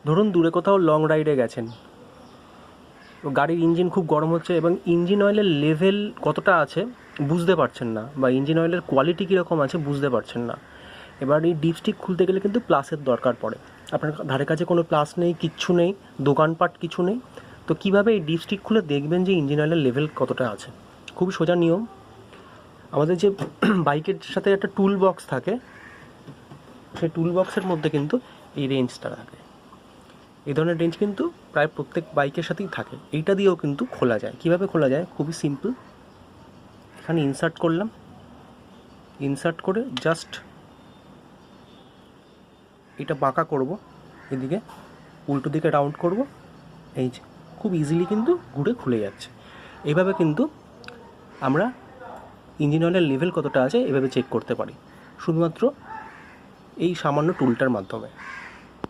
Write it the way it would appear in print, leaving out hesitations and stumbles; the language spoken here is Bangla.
ধরুন দূরে কোথাও লং রাইডে গেছেন, তো গাড়ির ইঞ্জিন খুব গরম হচ্ছে এবং ইঞ্জিন অয়েলের লেভেল কতটা আছে বুঝতে পারছেন না, বা ইঞ্জিন অয়েলের কোয়ালিটি কীরকম আছে বুঝতে পারছেন না। এবার এই ডিপস্টিক খুলতে গেলে কিন্তু প্লাসের দরকার পড়ে। আপনার ধারে কাছে কোনো প্লাস নেই, কিচ্ছু নেই, দোকানপাট কিছু নেই, তো কীভাবে এই ডিপস্টিক খুলে দেখবেন যে ইঞ্জিন অয়েলের লেভেল কতটা আছে? খুবই সোজা নিয়ম। আমাদের যে বাইকের সাথে একটা টুল বক্স থাকে, সেই টুল বক্সের মধ্যে কিন্তু এই রেঞ্জটা থাকে। এই ধরনের রেঞ্জ কিন্তু প্রায় প্রত্যেক বাইকের সাথেই থাকে। এইটা দিয়েও কিন্তু খোলা যায়। কীভাবে খোলা যায়? খুবই সিম্পল। এখানে ইনসার্ট করলাম, ইনসার্ট করে জাস্ট এটা বাঁকা করব, এদিকে উল্টো দিকে রাউন্ড করব, এই যে খুব ইজিলি কিন্তু ঘুরে খুলে যাচ্ছে। এইভাবে কিন্তু আমরা ইঞ্জিন অয়েলের লেভেল কতটা আছে এভাবে চেক করতে পারি, শুধুমাত্র এই সামান্য টুলটার মাধ্যমে।